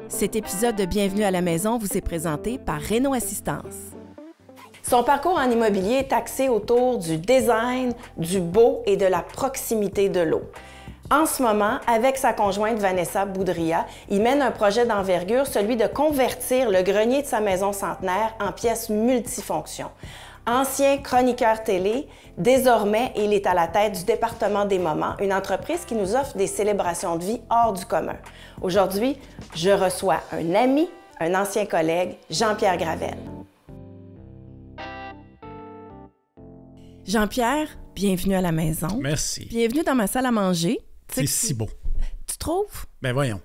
Cet épisode de Bienvenue à la maison vous est présenté par Réno Assistance. Son parcours en immobilier est axé autour du design, du beau et de la proximité de l'eau. En ce moment, avec sa conjointe Vanessa Boudria, il mène un projet d'envergure, celui de convertir le grenier de sa maison centenaire en pièces multifonctions. Ancien chroniqueur télé, désormais, il est à la tête du département des moments, une entreprise qui nous offre des célébrations de vie hors du commun. Aujourd'hui, je reçois un ami, un ancien collègue, Jean-Pierre Gravel. Jean-Pierre, bienvenue à la maison. Merci. Bienvenue dans ma salle à manger. C'est si beau. Tu trouves? Ben voyons.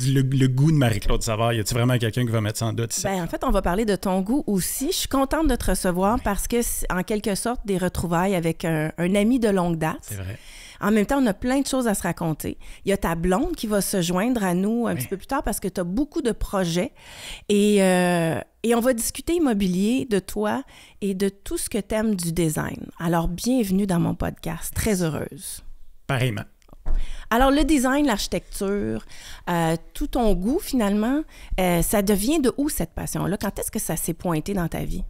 Le goût de Marie-Claude Savard, y a-t-il vraiment quelqu'un qui va mettre ça en doute ici? Ben, en fait, on va parler de ton goût aussi. Je suis contente de te recevoir parce que c'est en quelque sorte des retrouvailles avec un ami de longue date. C'est vrai. En même temps, on a plein de choses à se raconter. Il y a ta blonde qui va se joindre à nous un petit peu plus tard parce que tu as beaucoup de projets. Et on va discuter immobilier, de toi et de tout ce que tu aimes du design. Alors, bienvenue dans mon podcast. Très heureuse. Pareillement. Alors, le design, l'architecture, tout ton goût, finalement, ça devient de où cette passion-là? Quand est-ce que ça s'est pointé dans ta vie?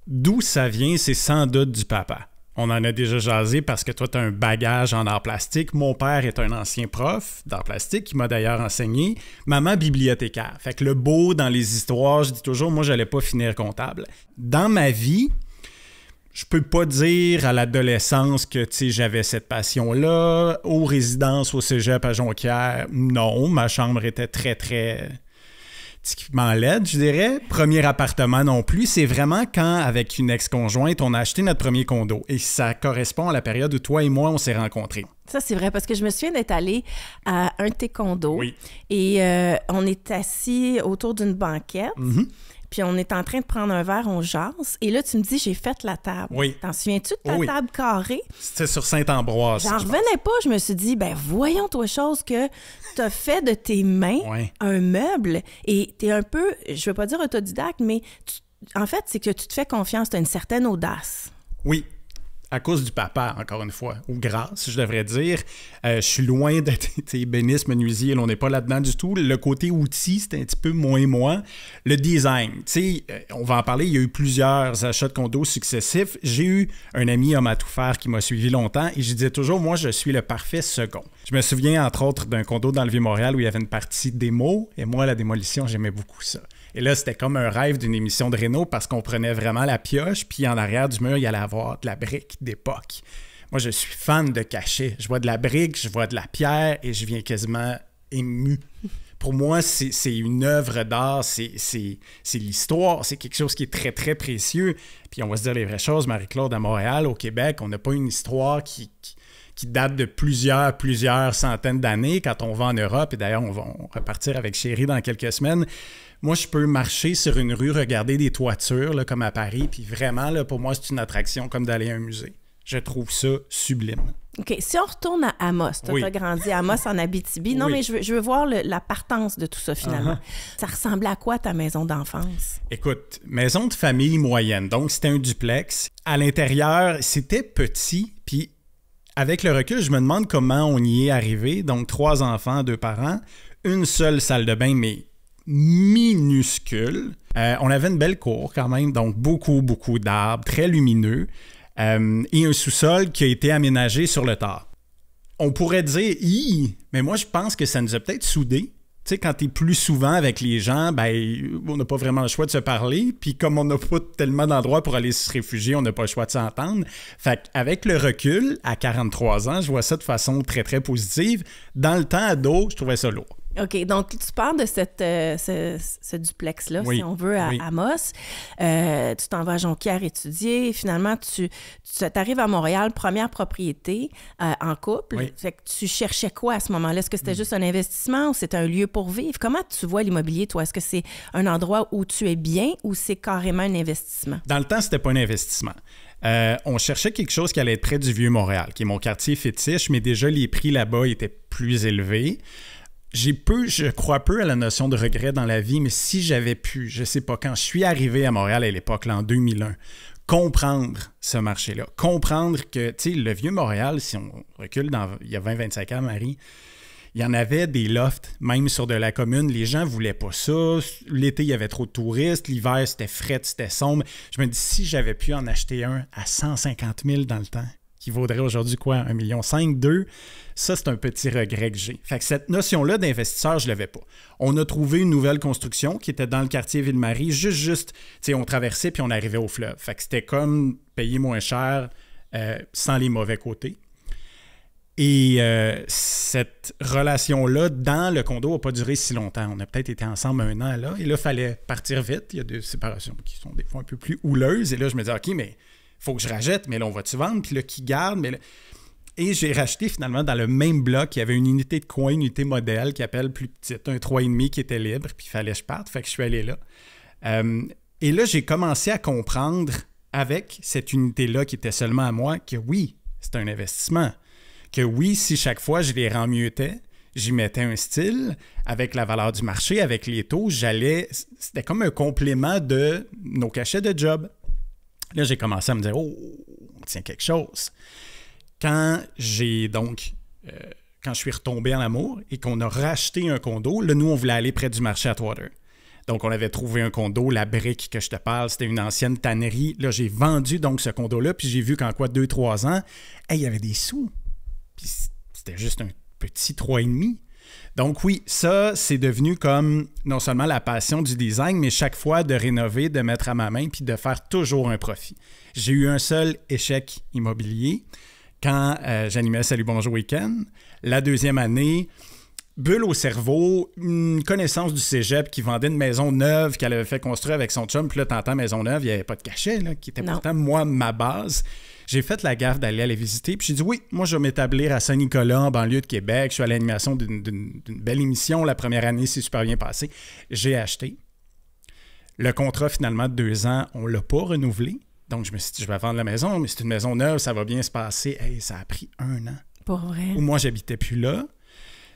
D'où ça vient, c'est sans doute du papa. On en a déjà jasé parce que toi, tu as un bagage en art plastique. Mon père est un ancien prof d'art plastique qui m'a d'ailleurs enseigné. Maman, bibliothécaire. Fait que le beau dans les histoires, je dis toujours, moi, je n'allais pas finir comptable. Dans ma vie, je peux pas dire à l'adolescence que j'avais cette passion-là. Aux résidences, au cégep à Jonquière, non. Ma chambre était très, très typiquement laide, je dirais. Premier appartement non plus. C'est vraiment quand, avec une ex-conjointe, on a acheté notre premier condo. Et ça correspond à la période où toi et moi, on s'est rencontrés. Ça, c'est vrai, parce que je me souviens d'être allée à un de tes condos. Oui. Et on est assis autour d'une banquette. Mm-hmm. Puis on est en train de prendre un verre, on jase. Et là, tu me dis, j'ai fait la table. Oui. T'en souviens-tu de ta Oui. table carrée? C'était sur Saint-Ambroise. J'en revenais pas. Je me suis dit, ben voyons, toi, chose que t'as fait de tes mains un meuble. Et t'es un peu, je veux pas dire autodidacte, mais en fait, c'est que tu te fais confiance. T'as une certaine audace. Oui. À cause du papa, encore une fois, ou grâce, je devrais dire. Je suis loin d'être ébéniste, menuisier, là, on n'est pas là-dedans du tout. Le côté outil, c'est un petit peu moins moi. Le design, on va en parler, il y a eu plusieurs achats de condos successifs. J'ai eu un ami homme à tout faire qui m'a suivi longtemps et je disais toujours, moi, je suis le parfait second. Je me souviens, entre autres, d'un condo dans le Vieux-Montréal où il y avait une partie démo et moi, la démolition, j'aimais beaucoup ça. Et là, c'était comme un rêve d'une émission de Réno parce qu'on prenait vraiment la pioche, puis en arrière du mur, il y allait avoir de la brique d'époque. Moi, je suis fan de cachet. Je vois de la brique, je vois de la pierre et je viens quasiment ému. Pour moi, c'est une œuvre d'art, c'est l'histoire, c'est quelque chose qui est très, très précieux. Puis on va se dire les vraies choses, Marie-Claude, à Montréal, au Québec, on n'a pas une histoire qui date de plusieurs centaines d'années. Quand on va en Europe, et d'ailleurs, on va repartir avec Chérie dans quelques semaines, moi, je peux marcher sur une rue, regarder des toitures, là, comme à Paris, puis vraiment, là, pour moi, c'est une attraction comme d'aller à un musée. Je trouve ça sublime. OK, si on retourne à Amos, toi, tu as grandi à Amos en Abitibi. Non, mais je veux voir la partance de tout ça, finalement. Ça ressemblait à quoi, ta maison d'enfance? Écoute, maison de famille moyenne, donc c'était un duplex. À l'intérieur, c'était petit, puis avec le recul, je me demande comment on y est arrivé. Donc, 3 enfants, 2 parents, une seule salle de bain, mais minuscule. On avait une belle cour quand même, donc beaucoup d'arbres, très lumineux, et un sous-sol qui a été aménagé sur le tard. On pourrait dire « mais moi je pense que ça nous a peut-être soudés. » Tu sais, quand tu es plus souvent avec les gens, ben on n'a pas vraiment le choix de se parler, puis comme on n'a pas tellement d'endroits pour aller se réfugier, on n'a pas le choix de s'entendre. Fait qu'avec le recul, à 43 ans, je vois ça de façon très, très positive. Dans le temps ado, je trouvais ça lourd. OK, donc tu parles de ce duplex-là, si on veut, à Amos. Tu t'en vas à Jonquière étudier. Finalement, tu arrives à Montréal, première propriété en couple. Oui. Fait que tu cherchais quoi à ce moment-là? Est-ce que c'était juste un investissement ou c'était un lieu pour vivre? Comment tu vois l'immobilier, toi? Est-ce que c'est un endroit où tu es bien ou c'est carrément un investissement? Dans le temps, c'était pas un investissement. On cherchait quelque chose qui allait être près du Vieux-Montréal, qui est mon quartier fétiche, mais déjà, les prix là-bas étaient plus élevés. Je crois peu à la notion de regret dans la vie, mais si j'avais pu, je sais pas, quand je suis arrivé à Montréal à l'époque, là, en 2001, comprendre ce marché-là, comprendre que, tu sais, le Vieux-Montréal, si on recule il y a 20-25 ans, Marie, Il y en avait des lofts, même sur de la commune. Les gens ne voulaient pas ça. L'été, il y avait trop de touristes. L'hiver, c'était fret, c'était sombre. Je me dis, si j'avais pu en acheter un à 150 000 dans le temps, qui vaudrait aujourd'hui quoi, 1,5 million, 2, ça, c'est un petit regret que j'ai. Fait que cette notion-là d'investisseur, je ne l'avais pas. On a trouvé une nouvelle construction qui était dans le quartier Ville-Marie, juste, tu sais, on traversait puis on arrivait au fleuve. Fait que c'était comme payer moins cher sans les mauvais côtés. Et cette relation-là, dans le condo, n'a pas duré si longtemps. On a peut-être été ensemble 1 an, là. Et là, il fallait partir vite. Il y a des séparations qui sont des fois un peu plus houleuses. Et là, je me dis, OK, mais il faut que je rachète. Mais là, on va-tu vendre? Puis là, qui garde? Mais là... Et j'ai racheté finalement dans le même bloc. Il y avait une unité de coin, une unité modèle qui appelle plus petite, un 3,5 qui était libre. Puis il fallait que je parte. Fait que je suis allé là. Et là, j'ai commencé à comprendre avec cette unité-là qui était seulement à moi que oui, c'est un investissement. Que oui, si chaque fois je les remietais, j'y mettais un style avec la valeur du marché, avec les taux, c'était comme un complément de nos cachets de job. Là, j'ai commencé à me dire, oh, on tient quelque chose. Quand je suis retombé en amour et qu'on a racheté un condo, là, nous, on voulait aller près du marché Atwater. Donc, on avait trouvé un condo, la brique que je te parle, c'était une ancienne tannerie. Là, j'ai vendu donc ce condo-là, puis j'ai vu qu'en 2-3 ans, il y avait des sous. Puis c'était juste un petit 3,5. Donc oui, ça, c'est devenu comme non seulement la passion du design, mais chaque fois de rénover, de mettre à ma main, puis de faire toujours un profit. J'ai eu un seul échec immobilier quand j'animais Salut Bonjour Week-end. La 2e année, bulle au cerveau, une connaissance du cégep qui vendait une maison neuve qu'elle avait fait construire avec son chum. Puis là, t'entends maison neuve, il n'y avait pas de cachet, là, qui était pourtant, moi, ma base. J'ai fait la gaffe d'aller la visiter, puis j'ai dit oui, moi je vais m'établir à Saint-Nicolas, en banlieue de Québec. Je suis à l'animation d'une belle émission. La première année, c'est super bien passé. J'ai acheté. Le contrat, finalement, de 2 ans, on ne l'a pas renouvelé. Donc, je me suis dit, je vais vendre la maison, mais c'est une maison neuve, ça va bien se passer. Hey, ça a pris 1 an. Pour vrai? Où moi, j'habitais plus là.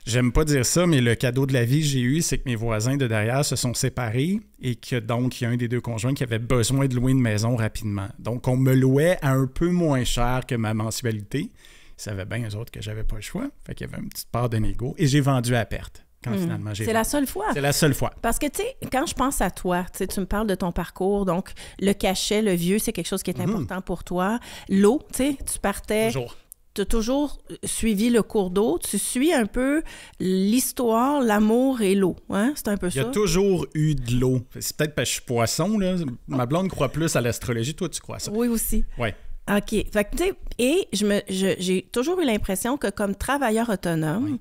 J'aime pas dire ça, mais le cadeau de la vie que j'ai eu, c'est que mes voisins de derrière se sont séparés et que donc, il y a un des 2 conjoints qui avait besoin de louer une maison rapidement. Donc, on me louait à un peu moins cher que ma mensualité. Ils savaient bien, eux autres, que j'avais pas le choix. Fait qu'il y avait une petite part de négo. Et j'ai vendu à perte quand finalement j'ai vendu. C'est la seule fois? C'est la seule fois. Parce que, tu sais, quand je pense à toi, tu me parles de ton parcours, donc le cachet, le vieux, c'est quelque chose qui est important pour toi. L'eau, tu sais, tu partais... Toujours. Tu as toujours suivi le cours d'eau. Tu suis un peu l'histoire, l'amour et l'eau. Hein? C'est un peu ça? Il y a toujours eu de l'eau. C'est peut-être parce que je suis poisson, là. Ma blonde croit plus à l'astrologie. Toi, tu crois à ça? Oui, aussi. Oui. OK. Fait que, tu sais, et j'ai toujours eu l'impression que comme travailleur autonome,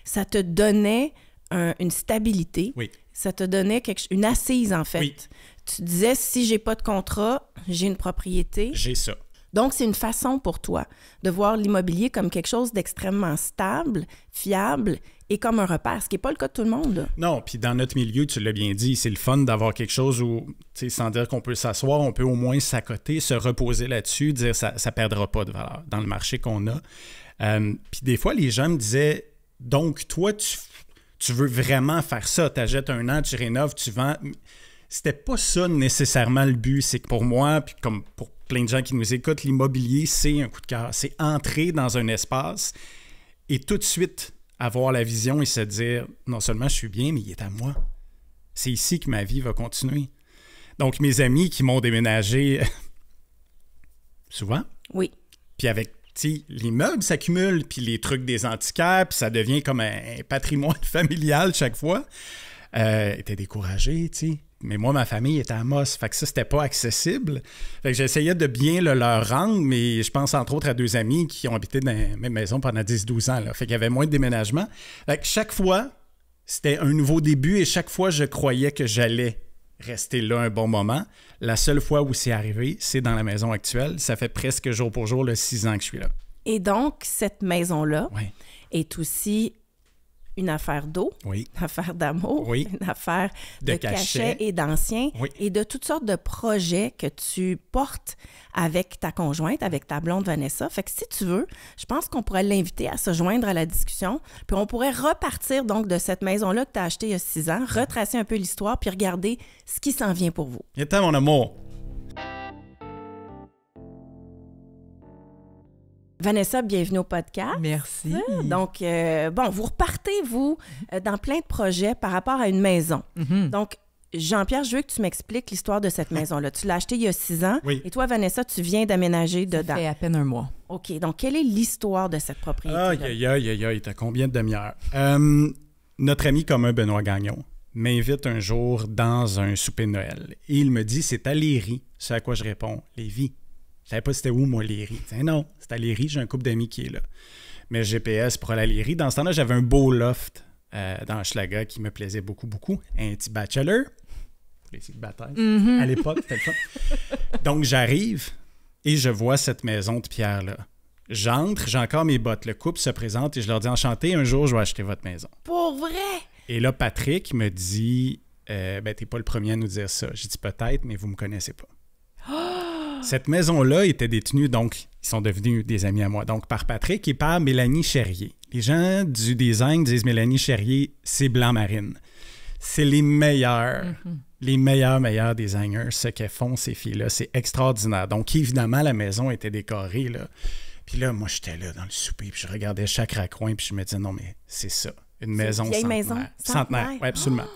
ça te donnait une stabilité. Oui. Ça te donnait une assise, en fait. Oui. Tu disais, si j'ai pas de contrat, j'ai une propriété. J'ai ça. Donc, c'est une façon pour toi de voir l'immobilier comme quelque chose d'extrêmement stable, fiable et comme un repère, ce qui n'est pas le cas de tout le monde. Non, puis dans notre milieu, tu l'as bien dit, c'est le fun d'avoir quelque chose où, tu sais, sans dire qu'on peut s'asseoir, on peut au moins s'accoter, se reposer là-dessus, dire ça ne perdra pas de valeur dans le marché qu'on a. Puis des fois, les gens me disaient, donc toi, tu veux vraiment faire ça, tu achètes 1 an, tu rénoves, tu vends. C'était pas ça nécessairement le but. C'est que pour moi, puis comme pour plein de gens qui nous écoutent, l'immobilier, c'est un coup de cœur. C'est entrer dans un espace et tout de suite avoir la vision et se dire, non seulement je suis bien, mais il est à moi. C'est ici que ma vie va continuer. Donc, mes amis qui m'ont déménagé souvent, oui. Puis avec, tu sais, les meubles s'accumulent, puis les trucs des antiquaires, puis ça devient comme un patrimoine familial chaque fois, étaient découragés, tu sais. Mais moi, ma famille était à Amos, fait que ça, c'était pas accessible. Fait que j'essayais de bien le leur rendre, mais je pense entre autres à 2 amis qui ont habité dans la même maison pendant 10-12 ans. Là. Fait qu'il y avait moins de déménagement. Fait que chaque fois, c'était un nouveau début et chaque fois, je croyais que j'allais rester là un bon moment. La seule fois où c'est arrivé, c'est dans la maison actuelle. Ça fait presque jour pour jour 6 ans que je suis là. Et donc, cette maison-là Oui. est aussi une affaire d'eau, Oui. une affaire d'amour, Oui. une affaire de cachet et d'anciens, Oui. et de toutes sortes de projets que tu portes avec ta conjointe, avec ta blonde Vanessa. Fait que si tu veux, je pense qu'on pourrait l'inviter à se joindre à la discussion, puis on pourrait repartir donc de cette maison-là que tu as achetée il y a 6 ans, retracer un peu l'histoire, puis regarder ce qui s'en vient pour vous. Il est temps, mon amour. Vanessa, bienvenue au podcast. Merci. Donc, vous repartez, vous, dans plein de projets par rapport à une maison. Donc, Jean-Pierre, je veux que tu m'expliques l'histoire de cette maison-là. Tu l'as achetée il y a 6 ans. Oui. Et toi, Vanessa, tu viens d'aménager dedans. Ça fait à peine un mois. OK. Donc, quelle est l'histoire de cette propriété-là? Aïe, t'as combien de demi-heures? Notre ami commun, Benoît Gagnon, m'invite un jour dans un souper de Noël. Et il me dit, c'est à Léry. C'est à quoi je réponds, Lévis. Je savais pas c'était où, moi, Léry. Non, c'est à Léry, j'ai un couple d'amis qui est là. Mais GPS pour aller à Léry. Dans ce temps-là, j'avais un beau loft dans Hochelaga qui me plaisait beaucoup, beaucoup. Un petit bachelor. Les célibataires. À l'époque, c'était le fun. Donc, j'arrive et je vois cette maison de pierre-là. J'entre, j'ai encore mes bottes. Le couple se présente et je leur dis, enchanté, un jour, je vais acheter votre maison. Pour vrai? Et là, Patrick me dit, t'es pas le premier à nous dire ça. J'ai dit, peut-être, mais vous me connaissez pas. Cette maison-là était détenue, donc ils sont devenus des amis à moi, donc par Patrick et par Mélanie Cherrier. Les gens du design disent Mélanie Cherrier, c'est blanc marine. C'est les meilleurs, les meilleurs designers. Ce qu'elles font, ces filles-là, c'est extraordinaire. Donc évidemment, la maison était décorée, là. Puis là, moi, j'étais là dans le souper, puis je regardais chaque raccoin, puis je me disais, non, mais c'est ça, une maison vieille centenaire. maison Centenaire, oui, absolument.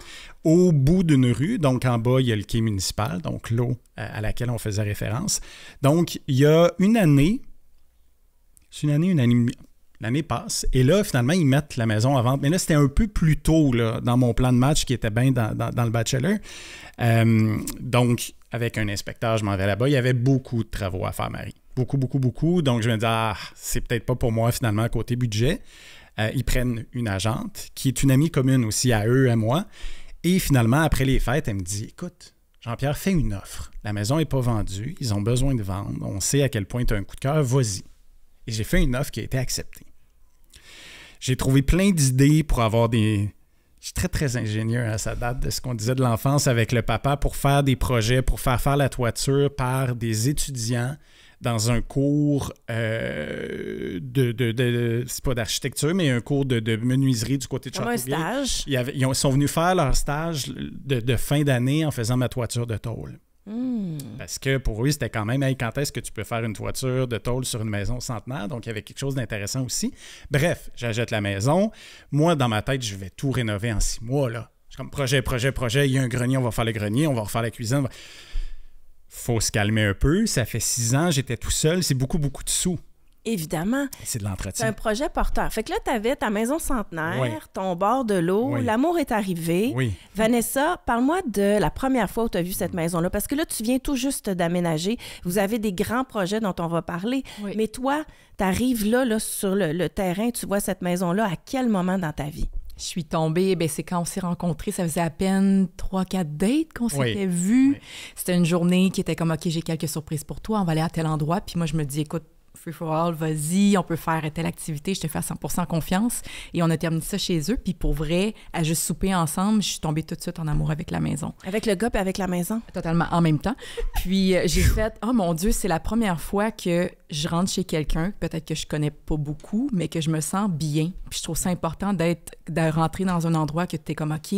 Au bout d'une rue, donc en bas, il y a le quai municipal, donc l'eau à laquelle on faisait référence. Donc, il y a une année, l'année passe, et là, finalement, ils mettent la maison à vente. Mais là, c'était un peu plus tôt là, dans mon plan de match qui était bien dans le bachelor. Donc, avec un inspecteur, je m'en vais là-bas. Il y avait beaucoup de travaux à faire, Marie. Beaucoup. Donc, je me dis, c'est peut-être pas pour moi, finalement, côté budget. Ils prennent une agente qui est une amie commune aussi à eux, à moi. Et finalement, après les fêtes, elle me dit, écoute, Jean-Pierre, fais une offre. La maison n'est pas vendue, ils ont besoin de vendre. On sait à quel point tu as un coup de cœur, vas-y. Et j'ai fait une offre qui a été acceptée. J'ai trouvé plein d'idées pour avoir des... Je suis très, très ingénieux à ça date de ce qu'on disait de l'enfance avec le papa pour faire des projets, pour faire la toiture par des étudiants dans un cours c'est pas d'architecture, mais un cours de menuiserie du côté de Châteauguay. Comme un stage. Ils sont venus faire leur stage de fin d'année en faisant ma toiture de tôle. Parce que pour eux, c'était quand même, hey, quand est-ce que tu peux faire une toiture de tôle sur une maison centenaire? Donc, il y avait quelque chose d'intéressant aussi. Bref, j'achète la maison. Moi, dans ma tête, je vais tout rénover en 6 mois. Là. Je suis comme projet. Il y a un grenier, on va faire le grenier, on va refaire la cuisine. Faut se calmer un peu. Ça fait 6 ans, j'étais tout seul. C'est beaucoup de sous. Évidemment. C'est de l'entretien. C'est un projet porteur. Fait que là, tu avais ta maison centenaire, Oui. ton bord de l'eau, Oui. l'amour est arrivé. Oui. Vanessa, parle-moi de la première fois où tu as vu cette maison-là, parce que là, tu viens tout juste d'aménager. Vous avez des grands projets dont on va parler. Oui. Mais toi, tu arrives là, sur le terrain, tu vois cette maison-là, à quel moment dans ta vie? Je suis tombée, c'est quand on s'est rencontrés, ça faisait à peine 3-4 dates qu'on s'était vus. Oui. C'était une journée qui était comme, OK, j'ai quelques surprises pour toi, on va aller à tel endroit. Puis moi, je me dis, écoute, free for all, vas-y, on peut faire telle activité, je te fais à 100% confiance. Et on a terminé ça chez eux. Puis pour vrai, à juste souper ensemble, je suis tombée tout de suite en amour avec la maison. Avec le gars et avec la maison? Totalement en même temps. Puis j'ai fait, oh mon Dieu, c'est la première fois que je rentre chez quelqu'un, peut-être que je connais pas beaucoup, mais que je me sens bien. Puis je trouve ça important de rentrer dans un endroit que tu es comme, OK,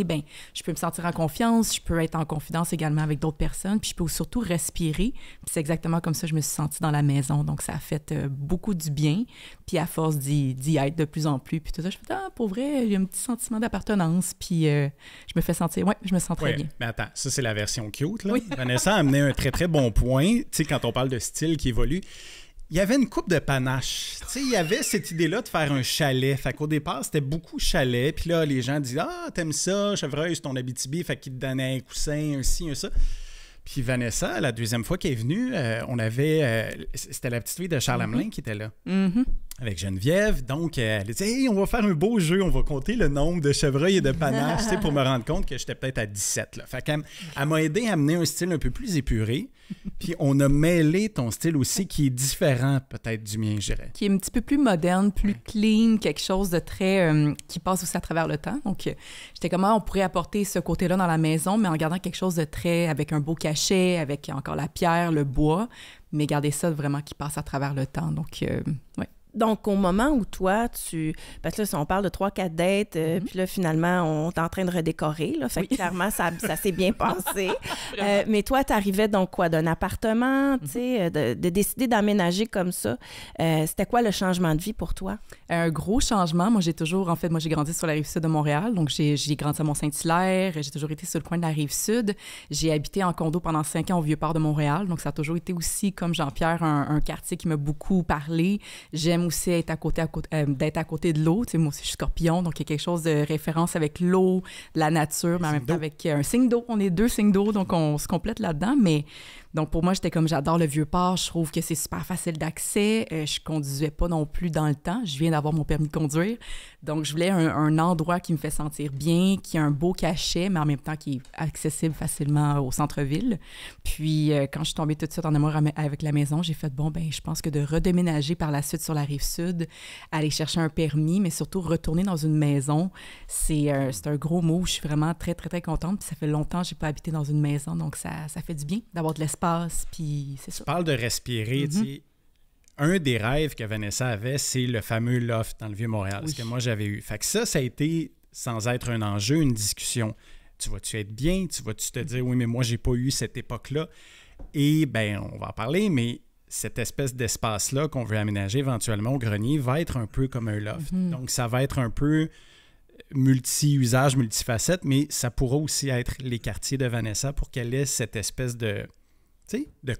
je peux me sentir en confiance, je peux être en confidence également avec d'autres personnes, puis je peux surtout respirer. Puis c'est exactement comme ça que je me suis sentie dans la maison. Donc ça a fait beaucoup du bien. Puis à force d'y être de plus en plus, puis tout ça, je fais, pour vrai, il y a un petit sentiment d'appartenance. Puis je me fais sentir, je me sens très bien. Mais attends, ça c'est la version cute, là. Oui. Vanessa a amené un très, très bon point. Tu sais, quand on parle de style qui évolue, il y avait une coupe de panache. Tu sais, il y avait cette idée-là de faire un chalet. Fait qu'au départ, c'était beaucoup chalet. Puis là, les gens disaient, t'aimes ça, Chevreuil, c'est ton Abitibi. Fait qu'ils te donnaient un coussin, un ci, un ça. Puis Vanessa, la deuxième fois qu'elle est venue, on avait... c'était la petite fille de Charles Hamelin qui était là. Avec Geneviève. Donc, elle disait, hey, on va faire un beau jeu, on va compter le nombre de chevreuils et de panaches, tu sais, pour me rendre compte que j'étais peut-être à 17. Là. Fait qu'elle m'a aidé à amener un style un peu plus épuré. Puis on a mêlé ton style aussi qui est différent peut-être du mien, je dirais. Qui est un petit peu plus moderne, plus clean, quelque chose de très... qui passe aussi à travers le temps. Donc, j'étais comment on pourrait apporter ce côté-là dans la maison, mais en gardant quelque chose de très... avec un beau cachet, avec encore la pierre, le bois, mais garder ça vraiment qui passe à travers le temps. Donc, ouais. Donc, au moment où toi, parce que là, si on parle de 3-4 dates, puis là, finalement, on est en train de redécorer, là, fait que clairement, ça s'est bien passé. Mais toi, tu arrivais donc quoi, d'un appartement, tu sais, de décider d'aménager comme ça. C'était quoi le changement de vie pour toi? Un gros changement. Moi, j'ai grandi sur la Rive-Sud de Montréal, donc j'ai grandi à Mont-Saint-Hilaire, j'ai toujours été sur le coin de la Rive-Sud. J'ai habité en condo pendant 5 ans au Vieux-Port de Montréal, donc ça a toujours été aussi, comme Jean-Pierre, un quartier qui m'a beaucoup parlé. J'aime aussi d'être à côté de l'eau. Tu sais, moi aussi, je suis Scorpion, donc il y a quelque chose de référence avec l'eau, la nature, mais en même temps avec un signe d'eau. On est 2 signes d'eau, donc on se complète là-dedans. Mais donc pour moi, j'étais comme, j'adore le Vieux-Port. Je trouve que c'est super facile d'accès. Je conduisais pas non plus dans le temps. Je viens d'avoir mon permis de conduire. Donc je voulais un endroit qui me fait sentir bien, qui a un beau cachet, mais en même temps qui est accessible facilement au centre-ville. Puis quand je suis tombée tout de suite en amour avec la maison, j'ai fait, je pense que de redéménager par la suite sur la Rive-Sud, aller chercher un permis, mais surtout retourner dans une maison, c'est un gros mot. Je suis vraiment très, très, très contente. Puis ça fait longtemps que je n'ai pas habité dans une maison, donc ça fait du bien d'avoir de l'espace, puis c'est ça. Tu parles de respirer, tu sais. Un des rêves que Vanessa avait, c'est le fameux loft dans le Vieux-Montréal, ce que moi j'avais eu. Fait que ça a été, sans être un enjeu, une discussion. Tu vas-tu être bien? Tu vas-tu te dire, oui, mais moi, j'ai pas eu cette époque-là? Et on va en parler, mais cette espèce d'espace-là qu'on veut aménager éventuellement au grenier va être un peu comme un loft. Donc, ça va être un peu multi-usage, multifacette, mais ça pourra aussi être les quartiers de Vanessa pour qu'elle ait cette espèce de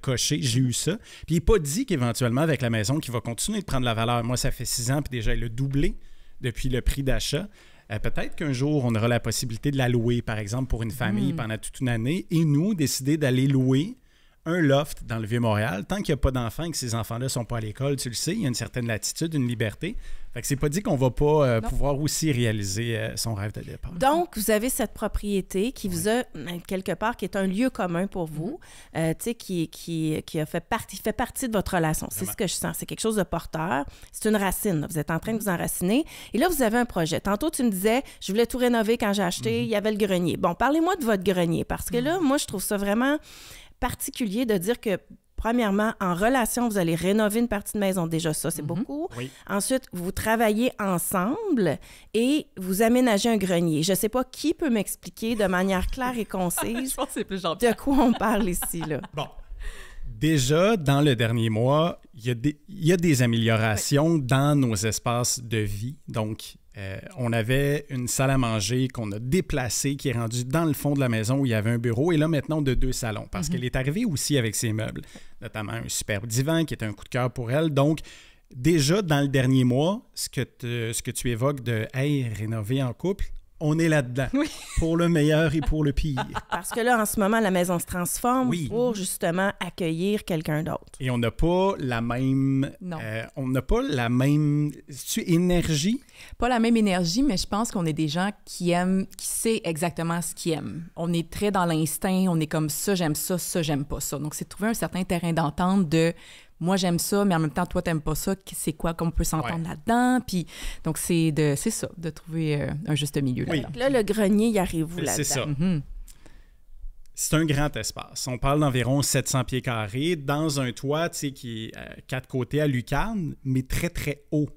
cocher. J'ai eu ça. Puis il n'est pas dit qu'éventuellement, avec la maison qui va continuer de prendre la valeur. Moi, ça fait 6 ans, puis déjà, elle a doublé depuis le prix d'achat. Peut-être qu'un jour, on aura la possibilité de la louer, par exemple, pour une famille pendant toute une année, et nous, décider d'aller louer un loft dans le Vieux-Montréal. Tant qu'il n'y a pas d'enfants et que ces enfants-là ne sont pas à l'école, tu le sais, il y a une certaine latitude, une liberté. Fait que c'est pas dit qu'on va pas pouvoir aussi réaliser son rêve de départ. Donc, vous avez cette propriété qui vous a, quelque part, qui est un lieu commun pour vous, tu sais, qui fait partie de votre relation. C'est ce que je sens. C'est quelque chose de porteur. C'est une racine. Là. Vous êtes en train de vous enraciner. Et là, vous avez un projet. Tantôt, tu me disais, je voulais tout rénover quand j'ai acheté. Il y avait le grenier. Bon, parlez-moi de votre grenier parce que là, moi, je trouve ça vraiment particulier de dire que, premièrement, en relation, vous allez rénover une partie de maison. Déjà, ça, c'est beaucoup. Oui. Ensuite, vous travaillez ensemble et vous aménagez un grenier. Je ne sais pas qui peut m'expliquer de manière claire et concise je pense que c'est plus de quoi on parle ici, là. Bon. Déjà, dans le dernier mois, il y a des améliorations dans nos espaces de vie. Donc, on avait une salle à manger qu'on a déplacée, qui est rendue dans le fond de la maison où il y avait un bureau. Et là, maintenant, on a 2 salons parce qu'elle est arrivée aussi avec ses meubles, notamment un superbe divan qui est un coup de cœur pour elle. Donc, déjà, dans le dernier mois, ce que tu évoques de « hey, rénover en couple », on est là-dedans, pour le meilleur et pour le pire. Parce que là, en ce moment, la maison se transforme pour justement accueillir quelqu'un d'autre. Et on n'a pas la même... énergie? Pas la même énergie, mais je pense qu'on est des gens qui sait exactement ce qu'ils aiment. On est très dans l'instinct, on est comme ça, j'aime ça, ça, j'aime pas ça. Donc, c'est de trouver un certain terrain d'entente de... Moi, j'aime ça, mais en même temps, toi, t'aimes pas ça. C'est quoi qu'on peut s'entendre là-dedans? Puis, donc, c'est ça, de trouver un juste milieu. Oui. Là, le grenier, y arrive-vous là-dedans? C'est ça. C'est un grand espace. On parle d'environ 700 pieds carrés dans un toit, tu sais, qui est 4 côtés à lucarne, mais très, très haut. Tu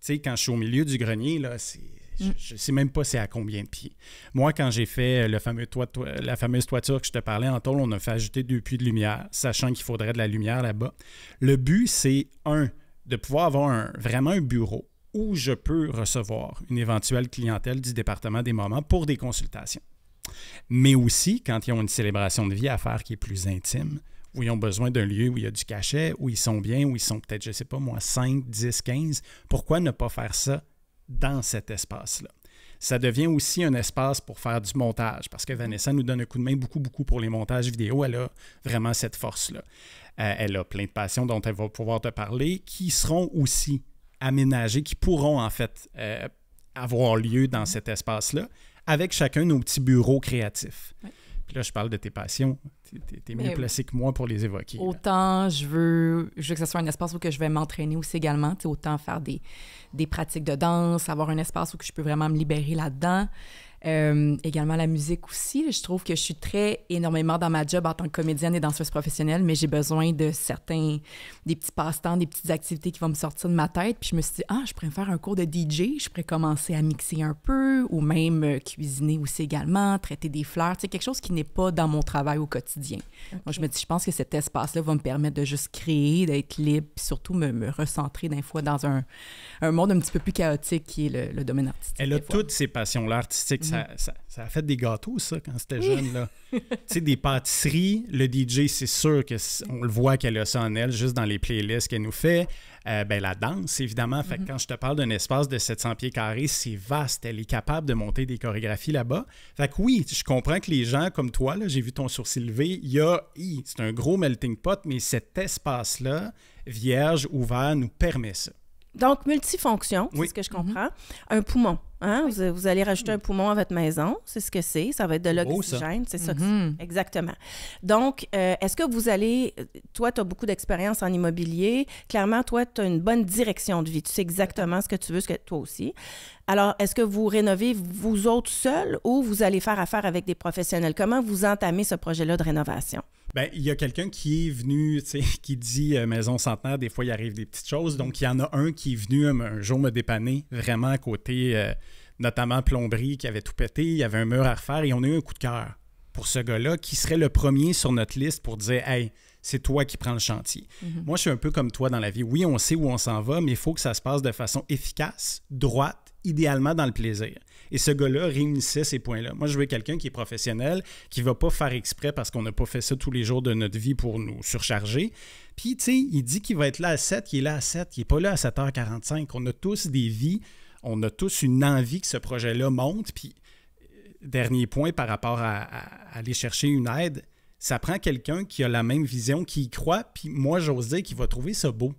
sais, quand je suis au milieu du grenier, là, je ne sais même pas c'est à combien de pieds. Moi, quand j'ai fait la fameuse toiture que je te parlais en tôle, on a fait ajouter 2 puits de lumière, sachant qu'il faudrait de la lumière là-bas. Le but, c'est, de pouvoir avoir vraiment un bureau où je peux recevoir une éventuelle clientèle du département des moments pour des consultations. Mais aussi, quand ils ont une célébration de vie à faire qui est plus intime, où ils ont besoin d'un lieu où il y a du cachet, où ils sont bien, où ils sont peut-être, je ne sais pas moi, 5, 10, 15, pourquoi ne pas faire ça dans cet espace-là? Ça devient aussi un espace pour faire du montage, parce que Vanessa nous donne un coup de main beaucoup, beaucoup pour les montages vidéo. Elle a vraiment cette force-là. Elle a plein de passions dont elle va pouvoir te parler, qui seront aussi aménagées, qui pourront en fait avoir lieu dans cet espace-là, avec chacun nos petits bureaux créatifs. Ouais. Puis là, je parle de tes passions. T'es mieux placé que moi pour les évoquer. Autant je veux que ce soit un espace où que je vais m'entraîner aussi également. Autant faire des pratiques de danse, avoir un espace où que je peux vraiment me libérer là-dedans. Également la musique aussi. Je trouve que je suis énormément dans ma job en tant que comédienne et danseuse professionnelle, mais j'ai besoin de des petits passe-temps, des petites activités qui vont me sortir de ma tête. Puis je me suis dit, je pourrais faire un cours de DJ, je pourrais commencer à mixer un peu ou même cuisiner aussi également, traiter des fleurs, tu sais, quelque chose qui n'est pas dans mon travail au quotidien. Okay. Moi, je me dis, je pense que cet espace-là va me permettre de juste créer, d'être libre, puis surtout me recentrer d'un fois dans un monde un petit peu plus chaotique qui est le domaine artistique. Elle a toutes ses passions-là artistiques. Ça a fait des gâteaux, ça, quand c'était jeune, là. Tu sais, des pâtisseries, le DJ, c'est sûr qu'on le voit qu'elle a ça en elle, juste dans les playlists qu'elle nous fait. La danse, évidemment. Fait que quand je te parle d'un espace de 700 pieds carrés, c'est vaste. Elle est capable de monter des chorégraphies là-bas. Fait que oui, je comprends que les gens comme toi, là, j'ai vu ton sourcil levé, c'est un gros melting pot, mais cet espace-là, vierge, ouvert, nous permet ça. Donc, multifonction, c'est ce que je comprends. Un poumon. Hein? Vous allez rajouter un poumon à votre maison, c'est ce que c'est. Ça va être de l'oxygène, c'est ça que c'est. Exactement. Donc, est-ce que vous allez... Toi, tu as beaucoup d'expérience en immobilier. Clairement, toi, tu as une bonne direction de vie. Tu sais exactement ce que tu veux, toi aussi. Alors, est-ce que vous rénovez vous autres seuls ou vous allez faire affaire avec des professionnels? Comment vous entamez ce projet-là de rénovation? Bien, il y a quelqu'un qui est venu, tu sais, qui dit maison centenaire, des fois, il arrive des petites choses. Donc, il y en a un qui est venu un jour me dépanner, vraiment à côté, notamment plomberie, qui avait tout pété. Il y avait un mur à refaire et on a eu un coup de cœur pour ce gars-là qui serait le premier sur notre liste pour dire « Hey, c'est toi qui prends le chantier. Moi, je suis un peu comme toi dans la vie. Oui, on sait où on s'en va, mais il faut que ça se passe de façon efficace, droite, idéalement dans le plaisir. Et ce gars-là réunissait ces points-là. Moi, je veux quelqu'un qui est professionnel, qui ne va pas faire exprès parce qu'on n'a pas fait ça tous les jours de notre vie pour nous surcharger. Puis, tu sais, il dit qu'il va être là à 7, il est là à 7, il n'est pas là à 7h45. On a tous des vies, on a tous une envie que ce projet-là monte. Puis, dernier point par rapport à aller chercher une aide, ça prend quelqu'un qui a la même vision, qui y croit, puis moi, j'ose dire qu'il va trouver ça beau.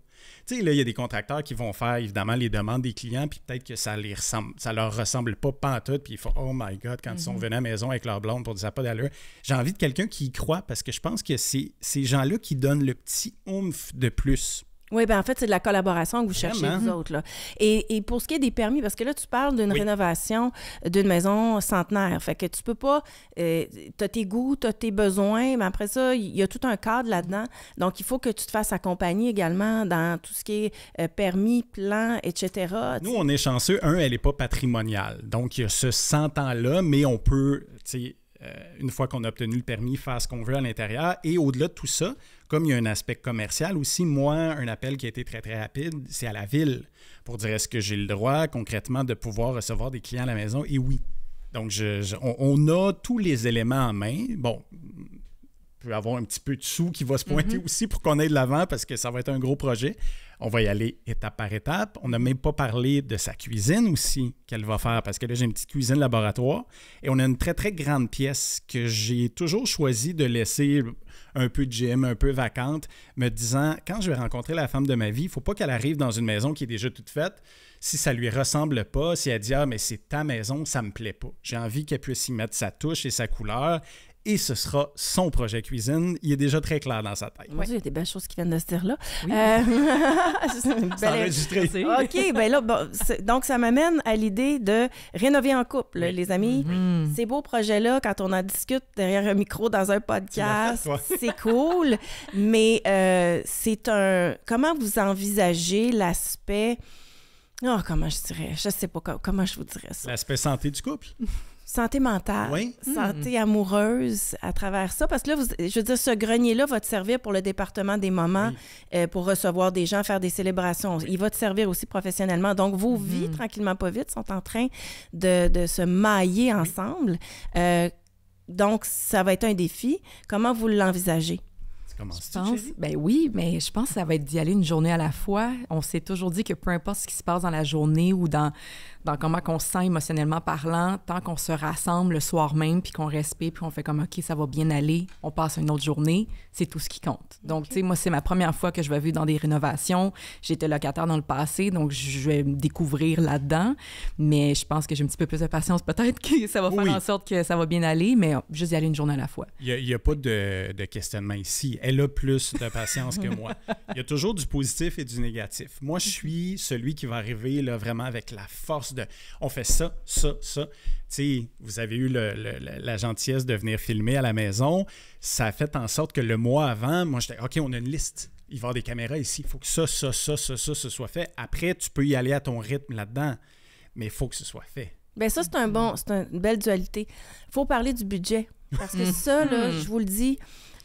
Tu sais, là, il y a des contracteurs qui vont faire, évidemment, les demandes des clients, puis peut-être que ça leur ressemble pas pantoute, puis ils font « Oh my God » quand ils sont venus à la maison avec leur blonde pour dire « Ça n'a pas d'allure ». J'ai envie de quelqu'un qui y croit, parce que je pense que c'est ces gens-là qui donnent le petit oomph de plus. Oui, bien en fait, c'est de la collaboration que vous cherchez, vous autres. Là. Et pour ce qui est des permis, parce que là, tu parles d'une rénovation d'une maison centenaire. Fait que tu peux pas... tu as tes goûts, tu as tes besoins, mais après ça, il y a tout un cadre là-dedans. Donc, il faut que tu te fasses accompagner également dans tout ce qui est permis, plan, etc. Nous, on est chanceux. Elle n'est pas patrimoniale. Donc, il y a ce 100 ans-là, mais on peut... une fois qu'on a obtenu le permis, faire ce qu'on veut à l'intérieur. Et au-delà de tout ça, comme il y a un aspect commercial aussi, moi, un appel qui a été très, très rapide, c'est à la ville pour dire est-ce que j'ai le droit concrètement de pouvoir recevoir des clients à la maison? Et oui. Donc, on a tous les éléments en main. Bon, peut avoir un petit peu de sous qui va se pointer aussi pour qu'on aille de l'avant parce que ça va être un gros projet. On va y aller étape par étape. On n'a même pas parlé de sa cuisine aussi qu'elle va faire parce que là, j'ai une petite cuisine laboratoire et on a une très, très grande pièce que j'ai toujours choisi de laisser un peu de gym, un peu vacante, me disant, quand je vais rencontrer la femme de ma vie, il ne faut pas qu'elle arrive dans une maison qui est déjà toute faite. Si ça lui ressemble pas, si elle dit « Ah, mais c'est ta maison, ça me plaît pas. » J'ai envie qu'elle puisse y mettre sa touche et sa couleur. Et ce sera son projet cuisine. Il est déjà très clair dans sa tête. Moi, il y a des belles choses qui viennent de se dire là. Oui. C'est enregistré. OK, bien là, donc ça m'amène à l'idée de rénover en couple, les amis. Ces beaux projets-là, quand on en discute derrière un micro dans un podcast, c'est cool. Mais c'est un... Comment vous envisagez l'aspect... Oh, comment je dirais? Je sais pas comment je vous dirais ça. L'aspect santé du couple? Santé mentale, santé amoureuse à travers ça. Parce que là, je veux dire, ce grenier-là va te servir pour le département des moments, pour recevoir des gens, faire des célébrations. Il va te servir aussi professionnellement. Donc, vos vies, tranquillement pas vite, sont en train de se mailler ensemble. Donc, ça va être un défi. Comment vous l'envisagez? Ben oui, mais je pense que ça va être d'y aller une journée à la fois. On s'est toujours dit que peu importe ce qui se passe dans la journée ou dans comment on se sent émotionnellement parlant, tant qu'on se rassemble le soir même, puis qu'on respire, puis qu'on fait comme « OK, ça va bien aller, on passe une autre journée », c'est tout ce qui compte. Donc, tu sais, moi, c'est ma première fois que je vais vivre dans des rénovations. J'étais locataire dans le passé, donc je vais me découvrir là-dedans. Mais je pense que j'ai un petit peu plus de patience, peut-être que ça va faire en sorte que ça va bien aller, mais juste y aller une journée à la fois. Il n'y a pas de questionnement ici. Elle a plus de patience que moi. Il y a toujours du positif et du négatif. Moi, je suis celui qui va arriver là, vraiment avec la force de « on fait ça, ça, ça ». Tu sais, vous avez eu la gentillesse de venir filmer à la maison. Ça a fait en sorte que le mois avant, moi, j'étais « OK, on a une liste. Il va y avoir des caméras ici. Il faut que ça soit fait. Après, tu peux y aller à ton rythme là-dedans, mais il faut que ce soit fait. » Bien, ça, c'est une belle dualité. Il faut parler du budget. Parce que ça, là, je vous le dis,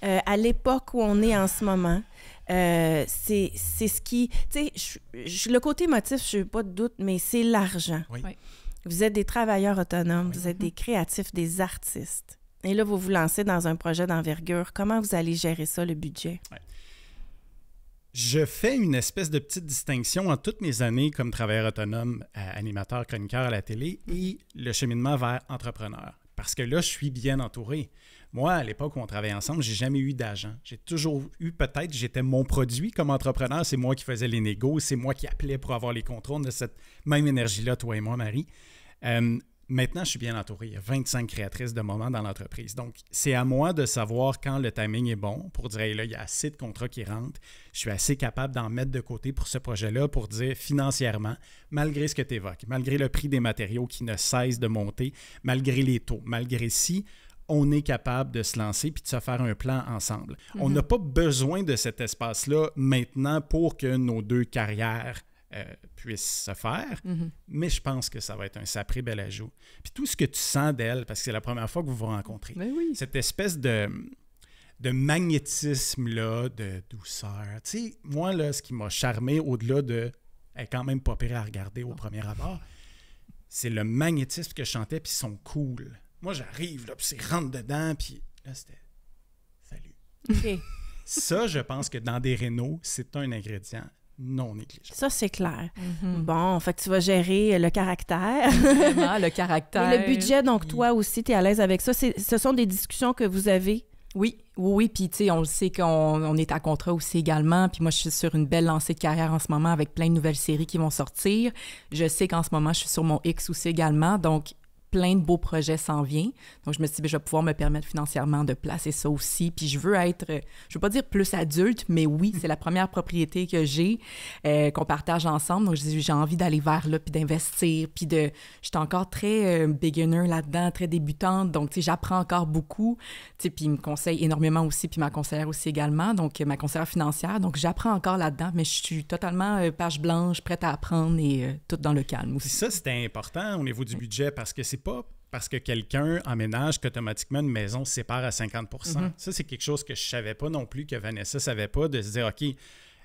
à l'époque où on est en ce moment, c'est ce qui... Tu sais, le côté motif, je n'ai pas de doute, mais c'est l'argent. Oui. Oui. Vous êtes des travailleurs autonomes, vous êtes des créatifs, des artistes. Et là, vous vous lancez dans un projet d'envergure. Comment vous allez gérer ça, le budget? Ouais. Je fais une espèce de petite distinction en toutes mes années comme travailleur autonome, animateur, chroniqueur à la télé et le cheminement vers entrepreneur. Parce que là, je suis bien entouré. Moi, à l'époque où on travaillait ensemble, j'ai jamais eu d'agent. J'ai toujours eu, peut-être, j'étais mon produit comme entrepreneur. C'est moi qui faisais les négos, c'est moi qui appelais pour avoir les contrôles de cette même énergie-là, toi et moi, Marie. Maintenant, je suis bien entouré. Il y a 25 créatrices de moments dans l'entreprise. Donc, c'est à moi de savoir quand le timing est bon pour dire, hey, là, il y a assez de contrats qui rentrent. Je suis assez capable d'en mettre de côté pour ce projet-là pour dire financièrement, malgré ce que tu évoques, malgré le prix des matériaux qui ne cesse de monter, malgré les taux, malgré si on est capable de se lancer puis de se faire un plan ensemble. On n'a pas besoin de cet espace-là maintenant pour que nos deux carrières puisse se faire, mais je pense que ça va être un sacré bel ajout. Puis tout ce que tu sens d'elle, parce que c'est la première fois que vous vous rencontrez, cette espèce de magnétisme-là, de douceur. Tu sais, moi, là, ce qui m'a charmé au-delà de « elle est quand même pas pire à regarder au premier abord », c'est le magnétisme que je chantais, puis ils sont cool. Moi, j'arrive, là, puis c'est rentre dedans, puis là, c'était « salut ». OK. Ça, je pense que dans des rénaux, c'est un ingrédient non négligeable. Ça, c'est clair. Bon, fait que tu vas gérer le caractère. Vraiment, le caractère. Et le budget, donc toi aussi, tu es à l'aise avec ça. Ce sont des discussions que vous avez? Oui. Puis tu sais, on le sait qu'on est à contrat aussi également. Puis moi, je suis sur une belle lancée de carrière en ce moment avec plein de nouvelles séries qui vont sortir. Je sais qu'en ce moment, je suis sur mon X aussi également. Donc, plein de beaux projets s'en viennent. Donc, je me suis dit, je vais pouvoir me permettre financièrement de placer ça aussi. Puis, je veux veux pas dire plus adulte, mais oui, c'est la première propriété que j'ai, qu'on partage ensemble. Donc, j'ai envie d'aller vers là, puis d'investir. Puis, je suis encore très beginner là-dedans, très débutante. Donc, tu sais, j'apprends encore beaucoup. Tu sais, puis, il me conseille énormément aussi, puis ma conseillère aussi également. Donc, ma conseillère financière. Donc, j'apprends encore là-dedans, mais je suis totalement page blanche, prête à apprendre et tout dans le calme aussi. Ça, c'était important au niveau du budget parce que c'est pas parce que quelqu'un emménage qu'automatiquement une maison se sépare à 50%. Ça, c'est quelque chose que je savais pas non plus, que Vanessa savait pas, de se dire, OK,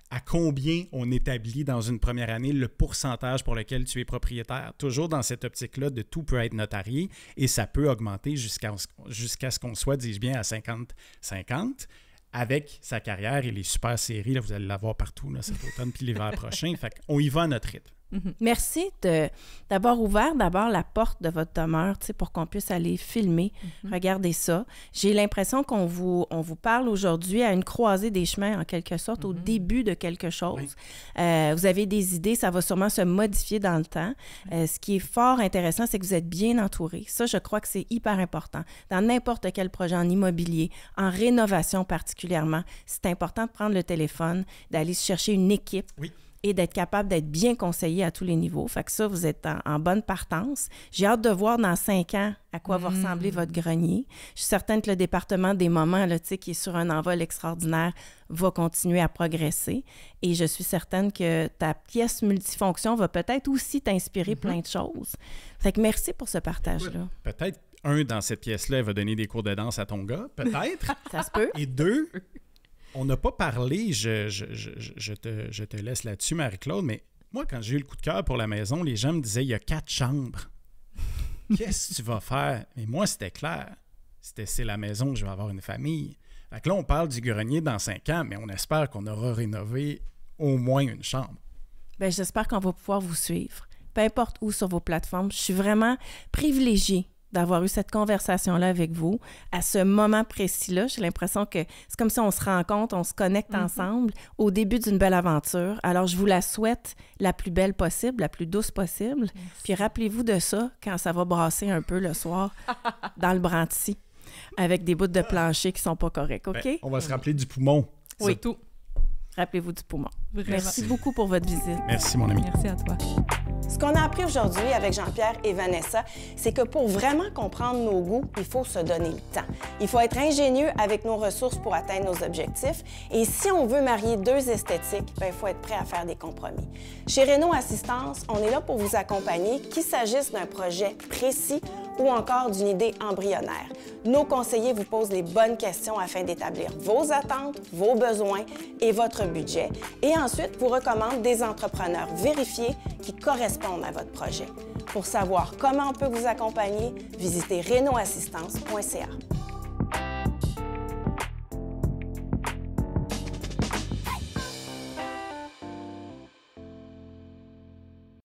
à combien on établit dans une première année le pourcentage pour lequel tu es propriétaire? Toujours dans cette optique-là de tout peut être notarié et ça peut augmenter jusqu'à ce qu'on soit, dis-je bien, à 50-50. Avec sa carrière et les super séries, là, vous allez l'avoir partout là, cet automne puis l'hiver prochain. Fait qu'on y va à notre rythme. Merci d'avoir ouvert d'abord la porte de votre demeure, pour qu'on puisse aller filmer. Regardez ça. J'ai l'impression qu'on vous parle aujourd'hui à une croisée des chemins, en quelque sorte, au début de quelque chose. Oui. Vous avez des idées, ça va sûrement se modifier dans le temps. Ce qui est fort intéressant, c'est que vous êtes bien entouré. Ça, je crois que c'est hyper important. Dans n'importe quel projet en immobilier, en rénovation particulièrement, c'est important de prendre le téléphone, d'aller chercher une équipe. Oui. Et d'être capable d'être bien conseillé à tous les niveaux. Fait que ça, vous êtes en bonne partance. J'ai hâte de voir dans 5 ans à quoi va ressembler votre grenier. Je suis certaine que le département des moments, là, qui est sur un envol extraordinaire, va continuer à progresser. Et je suis certaine que ta pièce multifonction va peut-être aussi t'inspirer plein de choses. Fait que merci pour ce partage-là. Peut-être, dans cette pièce-là, elle va donner des cours de danse à ton gars. Peut-être. Ça se peut. Et 2... On n'a pas parlé, je te laisse là-dessus, Marie-Claude, mais moi, quand j'ai eu le coup de cœur pour la maison, les gens me disaient, il y a 4 chambres. Qu'est-ce que tu vas faire? Et moi, c'était clair. C'est la maison que je vais avoir une famille. Fait que là, on parle du grenier dans 5 ans, mais on espère qu'on aura rénové au moins une chambre. Bien, j'espère qu'on va pouvoir vous suivre. Peu importe où sur vos plateformes, je suis vraiment privilégiée d'avoir eu cette conversation-là avec vous à ce moment précis-là. J'ai l'impression que c'est comme si on se rencontre, on se connecte ensemble au début d'une belle aventure. Alors, je vous la souhaite la plus belle possible, la plus douce possible. Merci. Puis rappelez-vous de ça quand ça va brasser un peu le soir dans le Branty. avec des bouts de plancher qui sont pas corrects, OK? Ben, on va se rappeler du poumon. Oui, tout. Rappelez-vous du poumon. Vraiment. Merci beaucoup pour votre visite. Merci, mon ami. Merci à toi. Ce qu'on a appris aujourd'hui avec Jean-Pierre et Vanessa, c'est que pour vraiment comprendre nos goûts, il faut se donner le temps. Il faut être ingénieux avec nos ressources pour atteindre nos objectifs. Et si on veut marier deux esthétiques, il faut être prêt à faire des compromis. Chez Réno Assistance, on est là pour vous accompagner, qu'il s'agisse d'un projet précis ou encore d'une idée embryonnaire. Nos conseillers vous posent les bonnes questions afin d'établir vos attentes, vos besoins et votre budget. Et ensuite, vous recommandent des entrepreneurs vérifiés qui correspondent à votre projet. Pour savoir comment on peut vous accompagner, visitez renoassistance.ca.